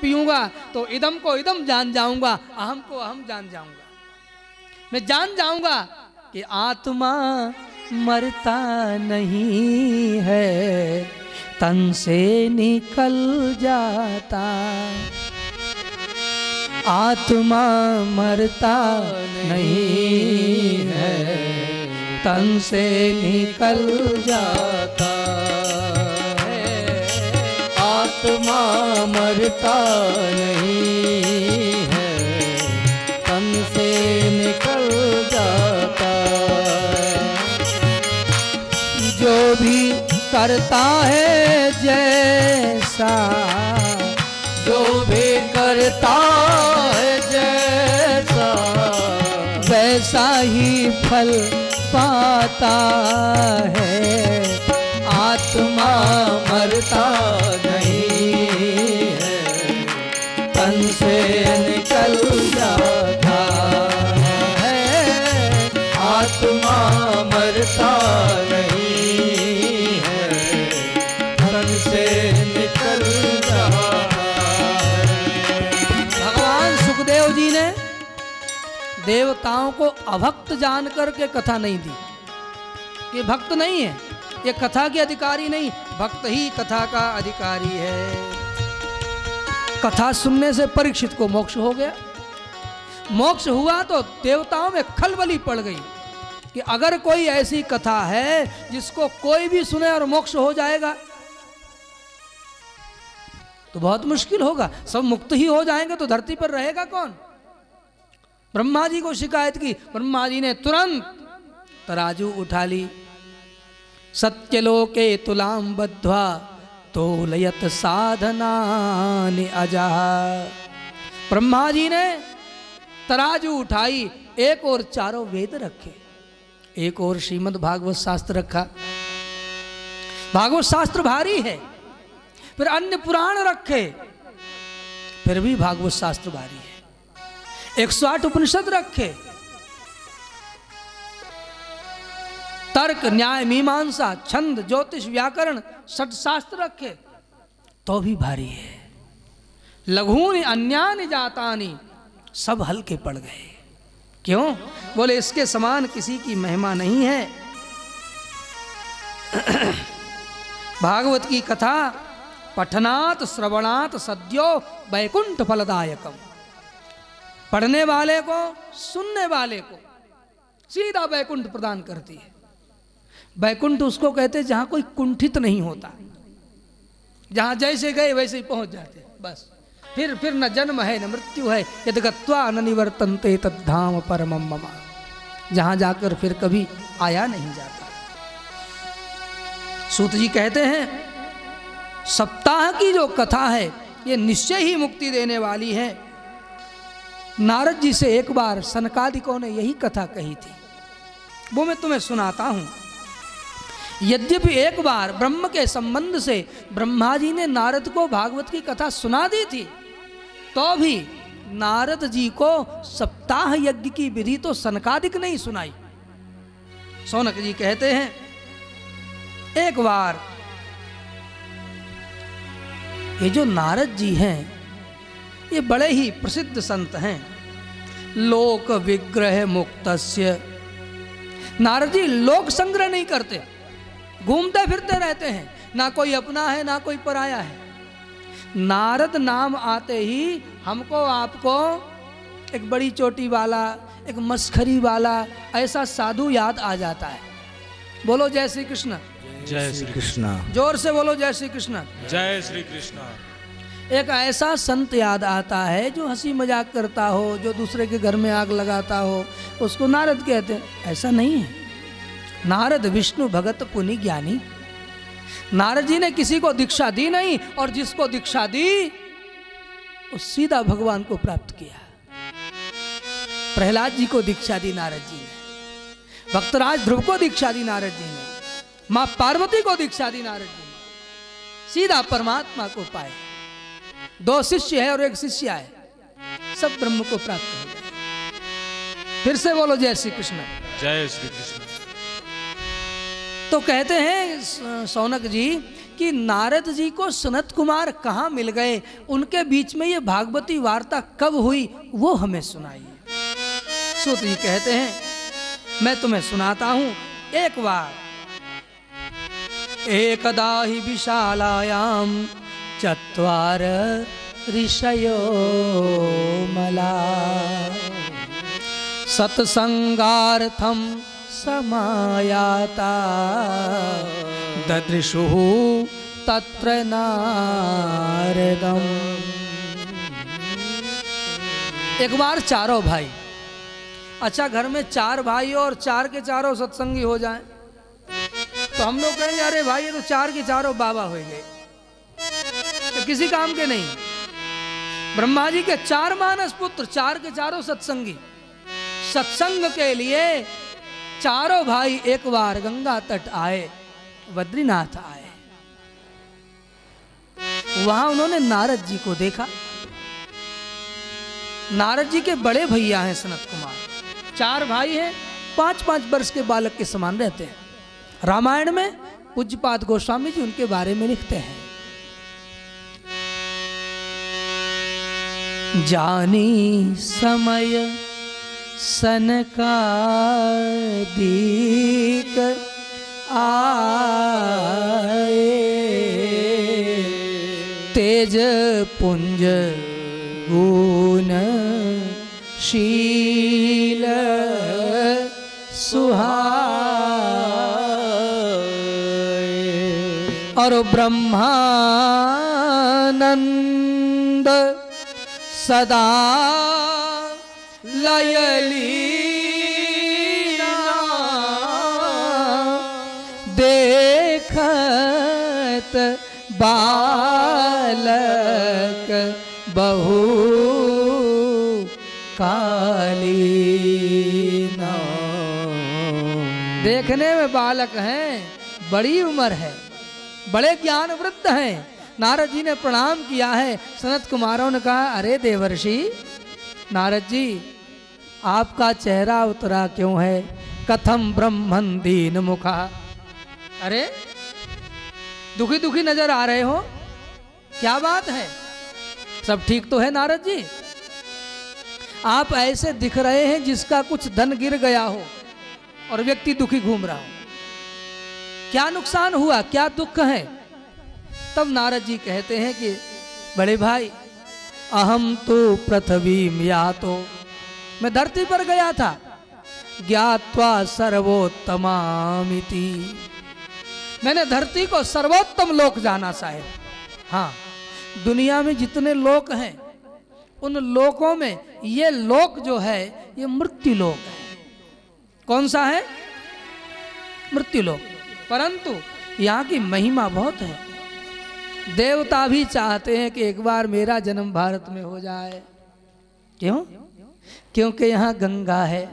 पीऊंगा तो इदम को इदम जान जाऊंगा, अहम को अहम जान जाऊंगा। मैं जान जाऊंगा कि आत्मा मरता नहीं है, तन से निकल जाता। आत्मा मरता नहीं है, तन से निकल जाता है। आत्मा मरता नहीं है, तन से निकल जाता है। जो भी करता है जैसा, जो भी करता है जैसा, वैसा ही फल पाता है। आत्मा मरता नहीं है, तन से निकल जाता है। आत्मा मरता नहीं है, तन से निकल जाता है। भगवान सुखदेव जी ने देवताओं को अभक्त जान करके कथा नहीं दी। ये भक्त नहीं है, ये कथा के अधिकारी नहीं, भक्त ही कथा का अधिकारी है। कथा सुनने से परीक्षित को मोक्ष हो गया। मोक्ष हुआ तो देवताओं में खलबली पड़ गई कि अगर कोई ऐसी कथा है जिसको कोई भी सुने और मोक्ष हो जाएगा तो बहुत मुश्किल होगा। सब मुक्त ही हो जाएंगे तो धरती पर रहेगा कौन। ब्रह्मा जी को शिकायत की, ब्रह्मा जी ने तुरंत तराजू उठा ली। सत्यलोके तुलाम बद्ध्वा तोलयत साधनानि अजः। ब्रह्मा जी ने तराजू उठाई, एक और चारों वेद रखे, एक और श्रीमद् भागवत शास्त्र रखा। भागवत शास्त्र भारी है। फिर अन्य पुराण रखे, फिर भी भागवत शास्त्र भारी है। 108 उपनिषद रखे, तर्क न्याय मीमांसा छंद ज्योतिष व्याकरण षट शास्त्र रखे तो भी भारी है। लघूनि अन्यानि जातानि, सब हल्के पड़ गए। क्यों? बोले इसके समान किसी की महिमा नहीं है। भागवत की कथा पठनात् श्रवणात् सद्यो वैकुंठ फलदायकम। पढ़ने वाले को, सुनने वाले को सीधा वैकुंठ प्रदान करती है। वैकुंठ उसको कहते हैं जहां कोई कुंठित नहीं होता, जहां जैसे गए वैसे ही पहुंच जाते, बस। फिर न जन्म है न मृत्यु है, यद गत्वा न निवर्तन्ते तद्धाम परमं मम। जहां जाकर फिर कभी आया नहीं जाता। सूत जी कहते हैं सप्ताह की जो कथा है ये निश्चय ही मुक्ति देने वाली है। नारद जी से एक बार सनकादिकों ने यही कथा कही थी, वो मैं तुम्हें सुनाता हूं। यद्यपि एक बार ब्रह्म के संबंध से ब्रह्मा जी ने नारद को भागवत की कथा सुना दी थी, तो भी नारद जी को सप्ताह यज्ञ की विधि तो सनकादिक नहीं सुनाई। सौनक जी कहते हैं एक बार ये जो नारद जी हैं ये बड़े ही प्रसिद्ध संत हैं। लोक विग्रह मुक्तस्य। नारद जी लोक संग्रह नहीं करते, घूमते फिरते रहते हैं, ना कोई अपना है ना कोई पराया है। नारद नाम आते ही हमको आपको एक बड़ी चोटी वाला, एक मस्खरी वाला ऐसा साधु याद आ जाता है। बोलो जय श्री कृष्ण। जय श्री कृष्ण। जोर से बोलो जय श्री कृष्ण। जय श्री कृष्ण। एक ऐसा संत याद आता है जो हंसी मजाक करता हो, जो दूसरे के घर में आग लगाता हो, उसको नारद कहते हैं। ऐसा नहीं है। नारद विष्णु भगत पुनि ज्ञानी। नारद जी ने किसी को दीक्षा दी नहीं, और जिसको दीक्षा दी वो सीधा भगवान को प्राप्त किया। प्रहलाद जी को दीक्षा दी नारद जी ने, भक्तराज ध्रुव को दीक्षा दी नारद जी ने, मां पार्वती को दीक्षा दी नारद जी ने, सीधा परमात्मा को पाए। 2 शिष्य है और 1 शिष्य है, सब ब्रह्म को प्राप्त हो गए। फिर से बोलो जय श्री कृष्ण। जय श्री कृष्ण। तो कहते हैं सौनक जी कि नारद जी को सनत कुमार कहाँ मिल गए, उनके बीच में ये भागवती वार्ता कब हुई, वो हमें सुनाइए। सूत जी कहते हैं, मैं तुम्हें सुनाता हूं। एक बार एकदा ही विशालायाम चत्वार ऋषयो मला सत्संगार्थम समायाता ददृशुः तत्र नारदम। एक बार चारों भाई, अच्छा घर में 4 भाई और 4 के चारों सत्संगी हो जाएं तो हम लोग कहेंगे अरे भाई ये तो 4 के चारों बाबा हो गए, तो किसी काम के नहीं। ब्रह्मा जी के 4 मानस पुत्र, 4 के चारों सत्संगी। सत्संग के लिए चारों भाई एक बार गंगा तट आए, बद्रीनाथ आए। वहां उन्होंने नारद जी को देखा। नारद जी के बड़े भैया हैं सनत कुमार, 4 भाई हैं, 5-5 वर्ष के बालक के समान रहते हैं। रामायण में पूज्यपाद गोस्वामी जी उनके बारे में लिखते हैं, जानी समय सनकादिक आए तेज पुंज गुण शील सुहाए और ब्रह्मानंद सदा लयलीना देखत बालक बहु कालीना। देखने में बालक हैं, बड़ी उम्र है, बड़े ज्ञान वृद्ध हैं। नारद जी ने प्रणाम किया है। सनत कुमारों ने कहा, अरे देवर्षि नारद जी, आपका चेहरा उतरा क्यों है? कथम ब्रह्मन दीन मुखा। अरे दुखी दुखी नजर आ रहे हो, क्या बात है? सब ठीक तो है नारद जी? आप ऐसे दिख रहे हैं जिसका कुछ धन गिर गया हो और व्यक्ति दुखी घूम रहा हो। क्या नुकसान हुआ, क्या दुख है? तब नारद जी कहते हैं कि बड़े भाई, अहम तो पृथ्वीम यातो, मैं धरती पर गया था, ज्ञात्वा सर्वोत्तमामिति, मैंने धरती को सर्वोत्तम लोक जाना साहेब। हाँ, दुनिया में जितने लोक हैं उन लोकों में ये लोक जो है ये मृत्यु लोक है। कौन सा है? मृत्यु लोक। परंतु यहाँ की महिमा बहुत है। देवता भी चाहते हैं कि एक बार मेरा जन्म भारत में हो जाए। क्यों? क्योंकि यहाँ गंगा है।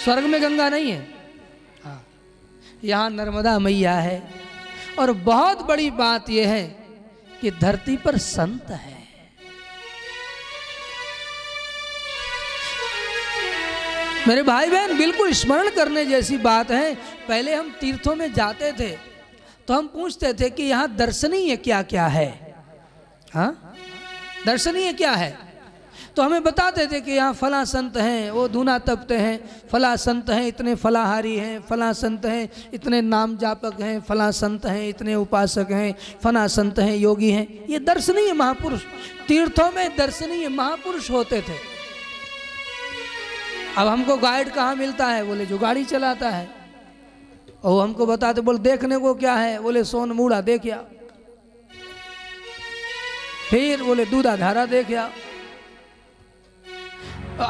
स्वर्ग में गंगा नहीं है, हाँ, यहाँ नर्मदा मैया है। और बहुत बड़ी बात यह है कि धरती पर संत है। मेरे भाई बहन, बिल्कुल स्मरण करने जैसी बात है। पहले हम तीर्थों में जाते थे तो हम पूछते थे कि यहाँ दर्शनीय क्या क्या है। हाँ, दर्शनीय क्या है? तो हमें बताते थे कि यहाँ फला संत हैं, वो धूना तपते हैं, फला संत हैं, इतने फलाहारी हैं, फला संत हैं, इतने नाम जापक हैं, फला संत हैं, इतने उपासक हैं, फला संत हैं, योगी हैं। ये दर्शनीय महापुरुष, तीर्थों में दर्शनीय महापुरुष होते थे। अब हमको गाइड कहाँ मिलता है? बोले जो गाड़ी चलाता है। और हमको बताते, बोले देखने को क्या है? बोले सोनमूड़ा देखिया, फिर बोले दूधा धारा देखिया।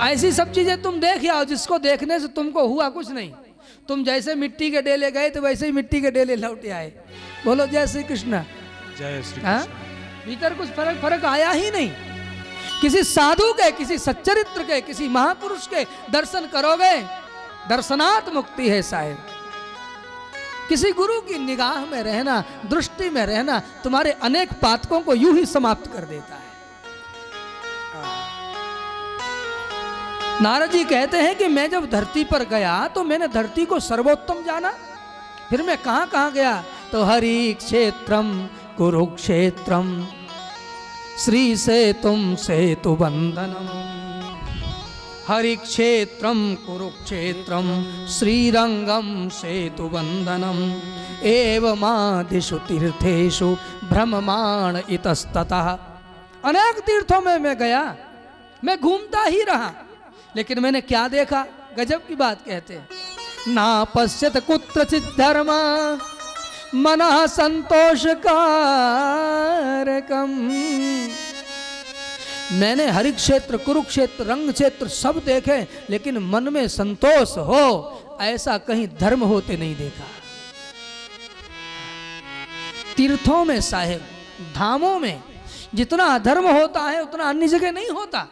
ऐसी सब चीजें तुम देख आओ जिसको देखने से तुमको हुआ कुछ नहीं। तुम जैसे मिट्टी के डेले गए तो वैसे ही मिट्टी के डेले लौट आए। बोलो जय श्री कृष्ण। जय श्री हाँ? कृष्ण। भीतर कुछ फर्क आया ही नहीं। किसी साधु के, किसी सच्चरित्र के, किसी महापुरुष के दर्शन करोगे, दर्शनात् मुक्ति है साहेब। किसी गुरु की निगाह में रहना, दृष्टि में रहना तुम्हारे अनेक पातकों को यूं ही समाप्त कर देता है। नारद जी कहते हैं कि मैं जब धरती पर गया तो मैंने धरती को सर्वोत्तम जाना। फिर मैं कहां कहां गया? तो हरि क्षेत्रम कुरुक्षेत्रम श्री सेतुम सेतु बंधनम। हरि क्षेत्रम कुरुक्षेत्रम श्रीरंगम सेतु बंधनम एवमादिषु तीर्थेषु भ्रममाण इतस्ततः। अनेक तीर्थों में मैं गया, मैं घूमता ही रहा, लेकिन मैंने क्या देखा? गजब की बात कहते हैं, ना पश्यत कुत्रचित धर्म मनः संतोष कारकम। मैंने हरि क्षेत्र, कुरुक्षेत्र, रंग क्षेत्र सब देखे, लेकिन मन में संतोष हो ऐसा कहीं धर्म होते नहीं देखा। तीर्थों में साहेब, धामों में जितना अधर्म होता है उतना अन्य जगह नहीं होता,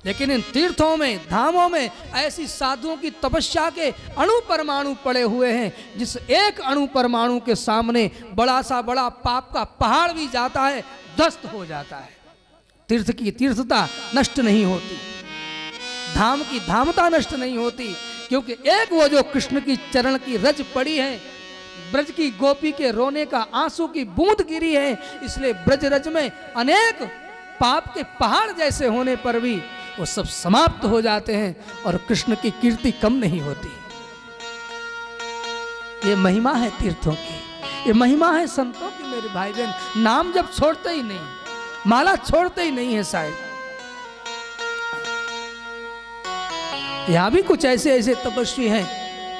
लेकिन इन तीर्थों में, धामों में ऐसी साधुओं की तपस्या के अणु परमाणु पड़े हुए हैं, जिस एक अणु परमाणु के सामने बड़ा सा बड़ा पाप का पहाड़ भी जाता है, ध्वस्त हो जाता है। तीर्थ की तीर्थता नष्ट नहीं होती, धाम की धामता नष्ट नहीं होती, क्योंकि एक वो जो कृष्ण की चरण की रज पड़ी है, ब्रज की गोपी के रोने का आंसू की बूंद गिरी है, इसलिए ब्रज रज में अनेक पाप के पहाड़ जैसे होने पर भी वो सब समाप्त हो जाते हैं और कृष्ण की कीर्ति कम नहीं होती। ये महिमा है तीर्थों की, ये महिमा है संतों की। मेरे भाई बहन, नाम जब छोड़ते ही नहीं, माला छोड़ते ही नहीं है साहिब। यहां भी कुछ ऐसे ऐसे तपस्वी हैं,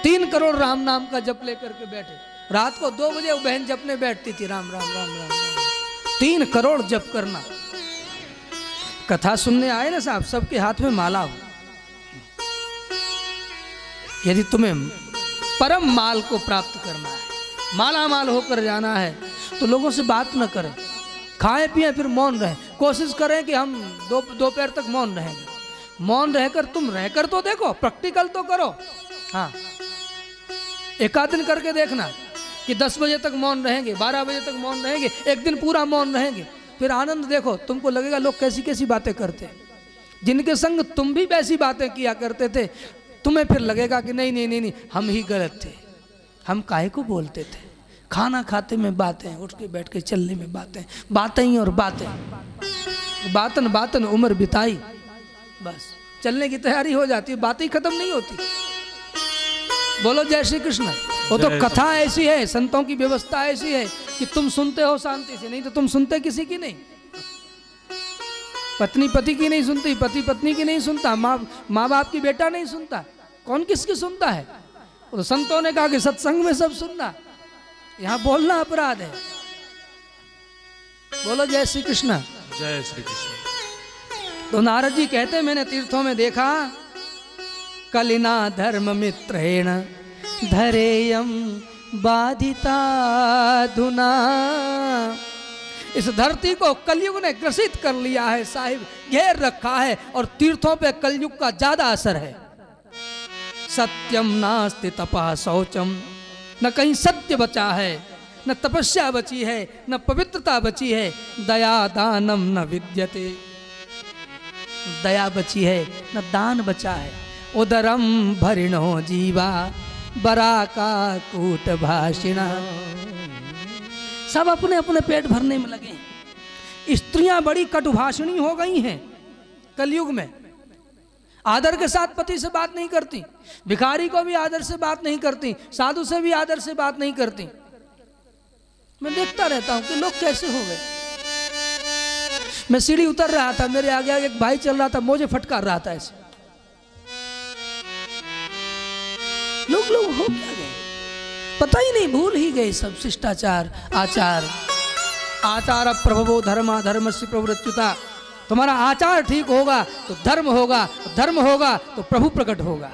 3 करोड़ राम नाम का जप लेकर के बैठे। रात को 2 बजे वो बहन जपने बैठती थी, राम राम राम राम राम, 3 करोड़ जप करना। कथा सुनने आए ना साहब, सबके हाथ में माला हो। यदि तुम्हें परम माल को प्राप्त करना है, माला माल होकर जाना है, तो लोगों से बात न करें, खाएं पिएं फिर मौन रहें। कोशिश करें कि हम दोपहर तक मौन रहेंगे। मौन रहकर तुम रहकर तो देखो, प्रैक्टिकल तो करो। हाँ, एक आध दिन करके देखना कि 10 बजे तक मौन रहेंगे, 12 बजे तक मौन रहेंगे, एक दिन पूरा मौन रहेंगे, फिर आनंद देखो। तुमको लगेगा लोग कैसी कैसी बातें करते हैं। जिनके संग तुम भी वैसी बातें किया करते थे, तुम्हें फिर लगेगा कि नहीं नहीं नहीं नहीं, हम ही गलत थे, हम काहे को बोलते थे। खाना खाते में बातें, उठ के बैठ के चलने में बातें, बातें ही और बातें, बातन बातन उम्र बिताई, बस चलने की तैयारी हो जाती है, बातें ही खत्म नहीं होती। बोलो जय श्री कृष्ण। वो तो कथा ऐसी है, संतों की व्यवस्था ऐसी है कि तुम सुनते हो शांति से, नहीं तो तुम सुनते किसी की नहीं। पत्नी पति की नहीं सुनती, पति पत्नी की नहीं सुनता, माँ बाप की बेटा नहीं सुनता, कौन किसकी सुनता है? तो संतों ने कहा कि सत्संग में सब सुनना, यहाँ बोलना अपराध है। बोलो जय श्री कृष्ण। जय श्री कृष्ण। तो नारद जी कहते, मैंने तीर्थों में देखा, कलिना धर्म मित्रेण धरेयम बाधिता धुना। इस धरती को कलयुग ने ग्रसित कर लिया है साहिब, घेर रखा है, और तीर्थों पे कलयुग का ज्यादा असर है। सत्यम नास्ति तपः शौचम, न कहीं सत्य बचा है, न तपस्या बची है, न पवित्रता बची है। दया दानम न विद्यते, दया बची है, न दान बचा है। उदरम भरिणो जीवा बराका कूट भाषिणा। सब अपने अपने पेट भरने में लगे हैं। स्त्रियां बड़ी कटुभाषिणी हो गई हैं कलयुग में। आदर के साथ पति से बात नहीं करती, भिखारी को भी आदर से बात नहीं करती, साधु से भी आदर से बात नहीं करती। मैं देखता रहता हूं कि लोग कैसे हो गए। मैं सीढ़ी उतर रहा था, मेरे आगे आगे एक भाई चल रहा था, मुझे फटकार रहा था ऐसे। लोग हो क्या गए पता ही नहीं, भूल ही गए सब शिष्टाचार आचार। आचार प्रभवो धर्मा धर्मस्य प्रवृत्युता। तुम्हारा आचार ठीक होगा तो धर्म होगा, धर्म होगा तो प्रभु प्रकट होगा।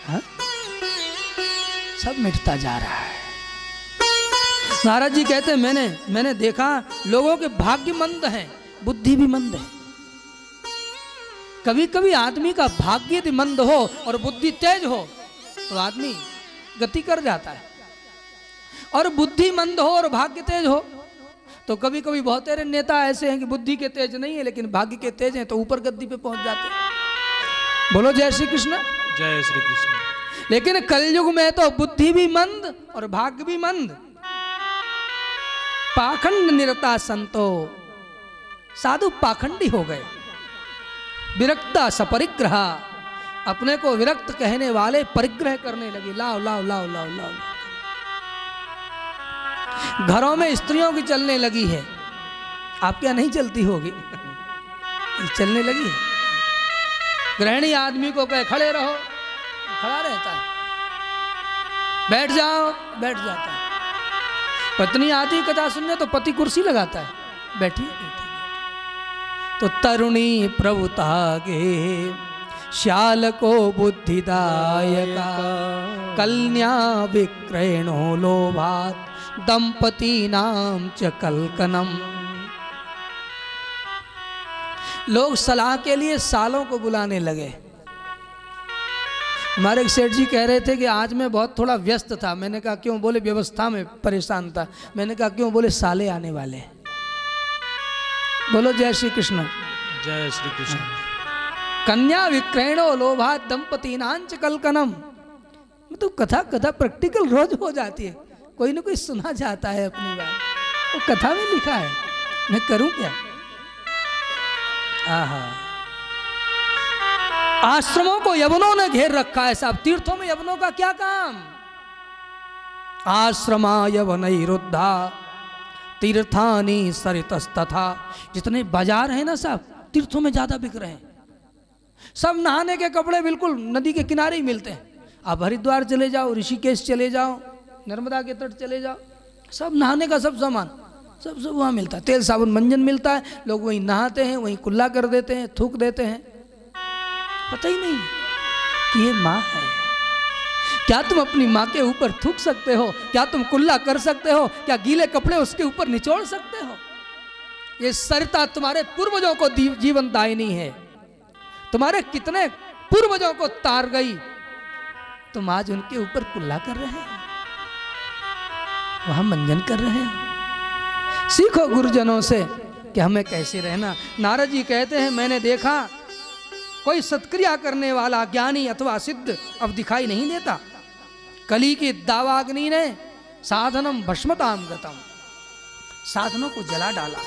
हा? सब मिटता जा रहा है। नारद जी कहते हैं, मैंने देखा लोगों के भाग्य मंद हैं, बुद्धि भी मंद है। कभी कभी आदमी का भाग्य यदि मंद हो और बुद्धि तेज हो तो आदमी गति कर जाता है, और बुद्धि मंद हो और भाग्य तेज हो तो कभी कभी बहुत सारे नेता ऐसे हैं कि बुद्धि के तेज नहीं है लेकिन भाग्य के तेज हैं, तो ऊपर गद्दी पे पहुंच जाते हैं। बोलो जय श्री कृष्ण। जय श्री कृष्ण। लेकिन कलयुग में तो बुद्धि भी मंद और भाग्य भी मंद। पाखंड निरता संतो, साधु पाखंडी हो गए। विरक्ता सपरिग्रह, अपने को विरक्त कहने वाले परिग्रह करने लगे। लाओ लाओ लाओ लाओ लाओ। घरों में स्त्रियों की चलने लगी है, आप क्या नहीं चलती होगी? चलने लगी है। गृहिणी आदमी को कहे खड़े रहो, खड़ा रहता है। बैठ जाओ, बैठ जाता है। पत्नी आती कथा सुनने तो पति कुर्सी लगाता है, बैठिए बैठिए। तो तरुणी प्रभुतागे श्याल को बुद्धिदायका, कन्या विक्रयणो लोभात दंपति नाम च कलकनम। लोग सलाह के लिए सालों को बुलाने लगे। हमारे एक सेठ जी कह रहे थे कि आज मैं बहुत थोड़ा व्यस्त था। मैंने कहा क्यों? बोले व्यवस्था में परेशान था। मैंने कहा क्यों? बोले साले आने वाले। बोलो जय श्री कृष्ण। जय श्री कृष्ण। कन्या विक्रयणो लोभात दंपति नांच कलकनम। तो कथा कथा प्रैक्टिकल रोज हो जाती है, कोई ना कोई सुना जाता है अपनी बात। वो कथा में लिखा है, मैं करूं क्या? आहा, आश्रमों को यवनों ने घेर रखा है साहब। तीर्थों में यवनों का क्या काम? आश्रमा यवनैरुद्धा तीर्थानि सरितस्तथा। जितने बाजार हैं ना साहब, तीर्थों में ज्यादा बिक रहे हैं। सब नहाने के कपड़े बिल्कुल नदी के किनारे ही मिलते हैं। आप हरिद्वार चले जाओ, ऋषिकेश चले जाओ, नर्मदा के तट चले जाओ, सब नहाने का सब सामान सब वहाँ मिलता है। तेल साबुन मंजन मिलता है। लोग वहीं नहाते हैं, वहीं कुल्ला कर देते हैं, थूक देते हैं। पता ही नहीं कि ये माँ है। क्या तुम अपनी माँ के ऊपर थूक सकते हो? क्या तुम कुल्ला कर सकते हो? क्या गीले कपड़े उसके ऊपर निचोड़ सकते हो? ये सरिता तुम्हारे पूर्वजों को जीवन दायिनी है। तुम्हारे कितने पूर्वजों को तार गई, तुम आज उनके ऊपर कुल्ला कर रहे हैं, वहां मंजन कर रहे हैं। सीखो गुरुजनों से कि हमें कैसे रहना। नारद जी कहते हैं मैंने देखा कोई सत्क्रिया करने वाला ज्ञानी अथवा सिद्ध अब दिखाई नहीं देता। कली की दावाग्नि ने साधनम भस्मताम गतम, साधनों को जला डाला।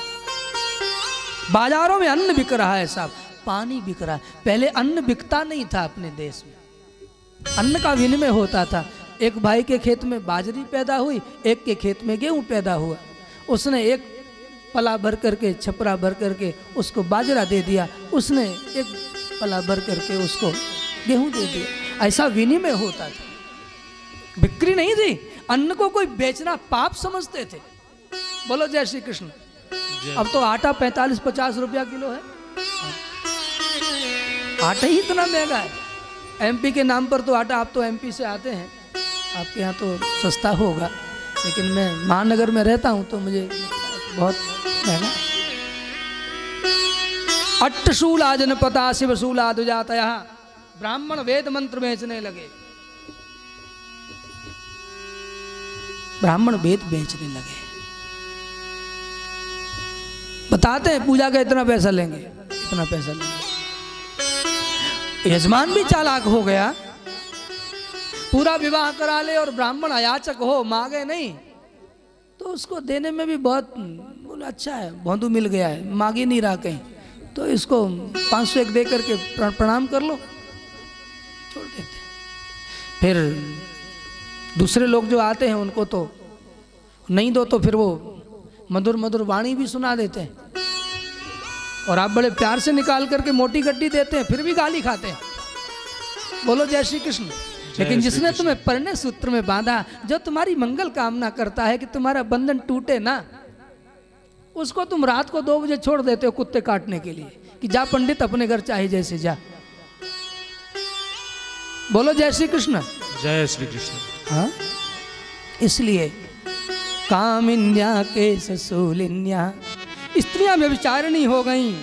बाजारों में अन्न बिक रहा है साहब, पानी बिक रहा है। पहले अन्न बिकता नहीं था अपने देश में, अन्न का विनिमय होता था। एक भाई के खेत में बाजरी पैदा हुई, एक के खेत में गेहूं पैदा हुआ। उसने एक पला भर करके, छपरा भर करके उसको बाजरा दे दिया, उसने एक पला भर करके उसको गेहूं दे दिया। ऐसा विनिमय होता था, बिक्री नहीं थी। अन्न को कोई बेचना पाप समझते थे। बोलो जय श्री कृष्ण। अब तो आटा 45-50 रुपया किलो है। आटा ही इतना महंगा है। एमपी के नाम पर तो आटा, आप तो एमपी से आते हैं, आपके यहाँ तो सस्ता होगा, लेकिन मैं महानगर में रहता हूँ तो मुझे बहुत महंगा। अट्टशूला जनपता शिवशूला दुजातया, ब्राह्मण वेद मंत्र बेचने लगे। ब्राह्मण वेद बेचने लगे, बताते हैं पूजा का इतना पैसा लेंगे, इतना पैसा लेंगे। यजमान भी चालाक हो गया, पूरा विवाह करा ले और ब्राह्मण अयाचक हो, मांगे नहीं तो उसको देने में भी बहुत बोला अच्छा है, भोंदू मिल गया है, मांग ही नहीं रहा कहीं, तो इसको 501 दे करके प्रणाम कर लो, छोड़ देते। फिर दूसरे लोग जो आते हैं उनको तो नहीं दो तो फिर वो मधुर मधुर वाणी भी सुना देते हैं, और आप बड़े प्यार से निकाल करके मोटी गड्डी देते हैं, फिर भी गाली खाते हैं। बोलो जय श्री कृष्ण। लेकिन जिसने तुम्हें परिणय सूत्र में बांधा, जो तुम्हारी मंगल कामना करता है कि तुम्हारा बंधन टूटे ना, उसको तुम रात को 2 बजे छोड़ देते हो कुत्ते काटने के लिए कि जा पंडित अपने घर चाहे जैसे जा। बोलो जय श्री कृष्ण। जय श्री कृष्ण। हाँ, इसलिए कामिन्या के ससूलिन्या, स्त्रियां व्यभिचारिणी हो गईं।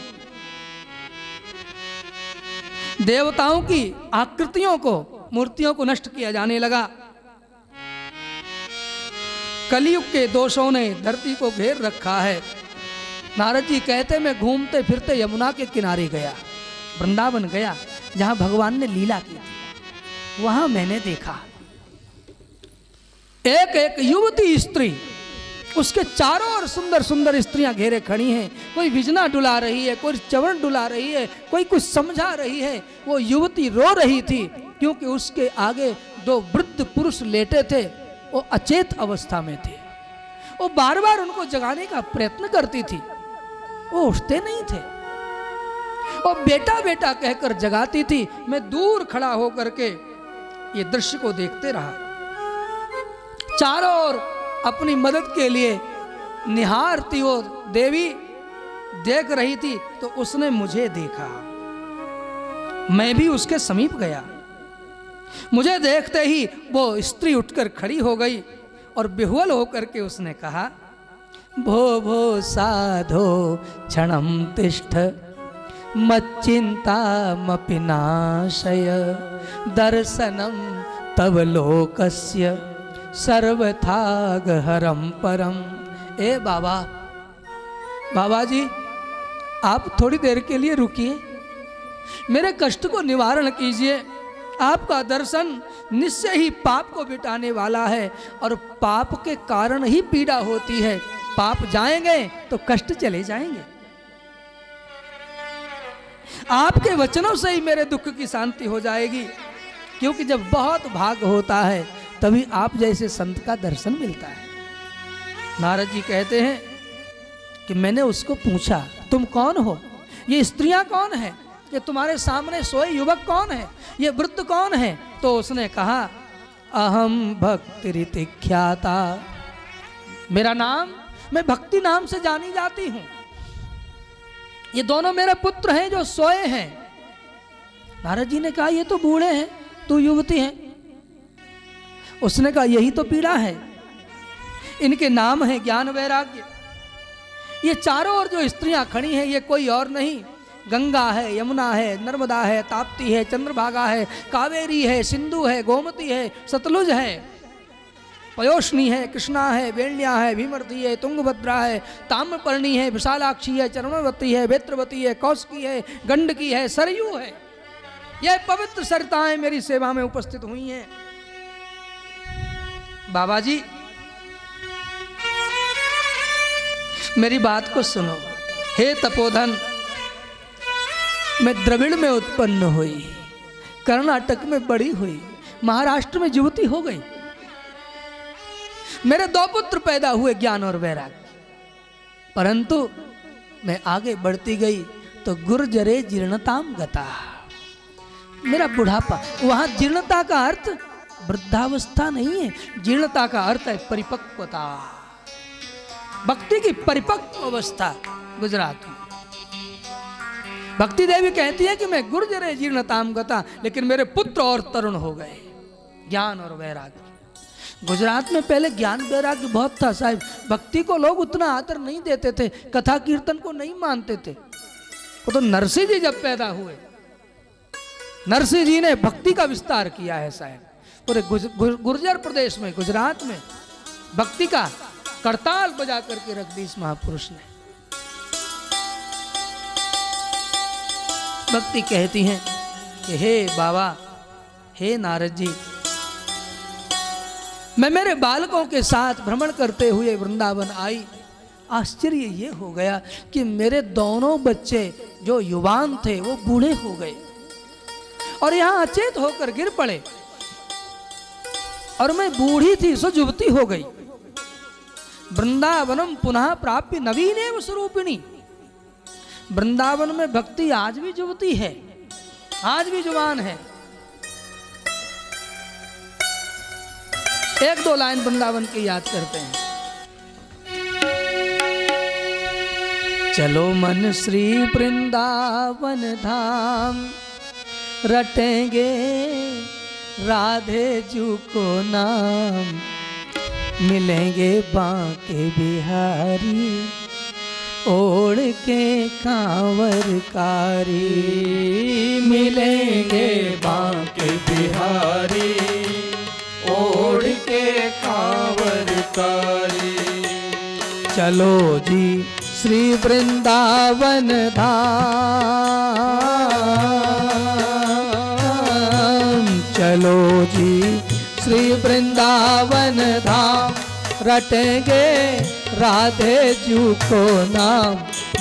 देवताओं की आकृतियों को, मूर्तियों को नष्ट किया जाने लगा। कलयुग के दोषों ने धरती को घेर रखा है। नारद जी कहते मैं घूमते फिरते यमुना के किनारे गया, वृंदावन गया, जहां भगवान ने लीला की थी। वहां मैंने देखा एक एक युवती स्त्री, उसके चारों ओर सुंदर सुंदर स्त्रियां घेरे खड़ी हैं। कोई विजना डुला रही है, कोई चवण डुला रही है, कोई कुछ समझा रही है। वो युवती रो रही थी क्योंकि उसके आगे दो वृद्ध पुरुष लेटे थे, वो अचेत अवस्था में थे। वो बार बार उनको जगाने का प्रयत्न करती थी, वो उठते नहीं थे। वो बेटा बेटा कहकर जगाती थी। मैं दूर खड़ा होकर के ये दृश्य को देखते रहा। चारों ओर अपनी मदद के लिए निहारती वो देवी देख रही थी, तो उसने मुझे देखा। मैं भी उसके समीप गया। मुझे देखते ही वो स्त्री उठकर खड़ी हो गई और बेहुल होकर के उसने कहा, भो भो साधो क्षणं तिष्ठ मच्चिंतामपि नाशय दर्शनं तव लोकस्य सर्वथागहरम परम। ए बाबा, बाबा जी आप थोड़ी देर के लिए रुकिए, मेरे कष्ट को निवारण कीजिए। आपका दर्शन निश्चय ही पाप को मिटाने वाला है और पाप के कारण ही पीड़ा होती है। पाप जाएंगे तो कष्ट चले जाएंगे। आपके वचनों से ही मेरे दुख की शांति हो जाएगी, क्योंकि जब बहुत भाग होता है तभी आप जैसे संत का दर्शन मिलता है। नारद जी कहते हैं कि मैंने उसको पूछा, तुम कौन हो? ये स्त्रियां कौन है? ये तुम्हारे सामने सोए युवक कौन है? ये वृद्ध कौन है? तो उसने कहा, अहम भक्तिरिति ख्याता, मेरा नाम, मैं भक्ति नाम से जानी जाती हूं। ये दोनों मेरे पुत्र हैं जो सोए हैं। नारद जी ने कहा, ये तो बूढ़े हैं, तू युवती है। उसने कहा, यही तो पीड़ा है। इनके नाम है ज्ञान वैराग्य। ये चारों ओर जो स्त्रियां खड़ी हैं, ये कोई और नहीं, गंगा है, यमुना है, नर्मदा है, ताप्ती है, चंद्रभागा है, कावेरी है, सिंधु है, गोमती है, सतलुज है, पयोष्णी है, कृष्णा है, वेण्या है, भीमरती है, तुंगभद्रा है, ताम्रपर्णी है, विशालाक्षी है, चरणवती है, वेत्रवती है, कौशिकी है, गंडकी है, सरयू है। ये पवित्र सरिताएं मेरी सेवा में उपस्थित हुई हैं। बाबा जी मेरी बात को सुनो। हे तपोधन, मैं द्रविड़ में उत्पन्न हुई, कर्नाटक में बड़ी हुई, महाराष्ट्र में युवती हो गई। मेरे 2 पुत्र पैदा हुए, ज्ञान और वैराग्य। परंतु मैं आगे बढ़ती गई तो गुर्जरे जीर्णताम गता, मेरा बुढ़ापा। वहां जीर्णता का अर्थ वृद्धावस्था नहीं है, जीर्णता का अर्थ है परिपक्वता, भक्ति की परिपक्व अवस्था। गुजरात में भक्ति देवी कहती है कि मैं गुर्जरे जीर्णताम गता, लेकिन मेरे पुत्र और तरुण हो गए, ज्ञान और वैराग्य। गुजरात में पहले ज्ञान वैराग्य बहुत था साहब। भक्ति को लोग उतना आदर नहीं देते थे, कथा कीर्तन को नहीं मानते थे। वो तो नरसिंह जी जब पैदा हुए, नरसिंह जी ने भक्ति का विस्तार किया है साहब। पूरे गुर्जर प्रदेश में, गुजरात में भक्ति का करताल बजा करके रख दी इस महापुरुष ने। भक्ति कहती हैं कि हे बाबा, हे नारद जी, मैं मेरे बालकों के साथ भ्रमण करते हुए वृंदावन आई। आश्चर्य ये हो गया कि मेरे दोनों बच्चे जो युवान थे वो बूढ़े हो गए और यहाँ अचेत होकर गिर पड़े, और मैं बूढ़ी थी सो युवती हो गई। वृंदावनम पुनः प्राप्य नवीनेव स्वरूपिणी। वृंदावन में भक्ति आज भी युवती है, आज भी जुबान है। 1-2 लाइन वृंदावन की याद करते हैं। चलो मन श्री वृंदावन धाम, रटेंगे राधे जू को नाम, मिलेंगे बांके बिहारी, ओढ़ के कांवर कारी, मिलेंगे बांके बिहारी, ओढ़ के कांवर कारी। चलो जी श्री वृंदावन धाम, चलो जी श्री वृंदावन धाम रटेंगे राधे जू को नाम,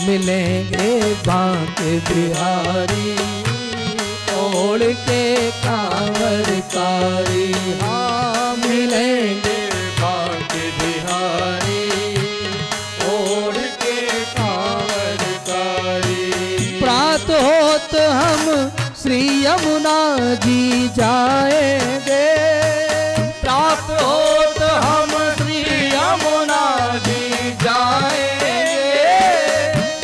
मिलेंगे बांके बिहारी ओढ़ के कांवर कारी। हाँ मिलेंगे बांके बिहारी ओढ़ के कांवर कारी। प्रात होत हम श्री यमुना जी जाएंगे, प्राप्त होत हम श्री यमुना जी जाएंगे।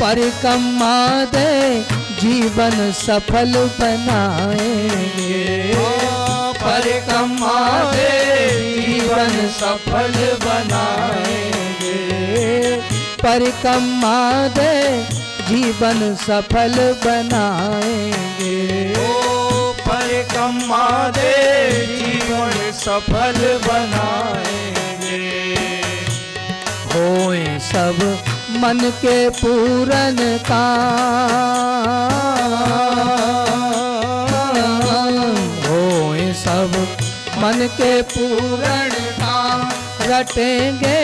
परिक्रमा दे जीवन सफल बनाएंगे, परिक्रमा दे जीवन सफल बनाएंगे। परिक्रमा दे जीवन सफल बनाएंगे। परिक्रमा दे जीवन सफल बनाएंगे। होए सब मन के पूरन काम, होए सब मन के पूरन काम, रटेंगे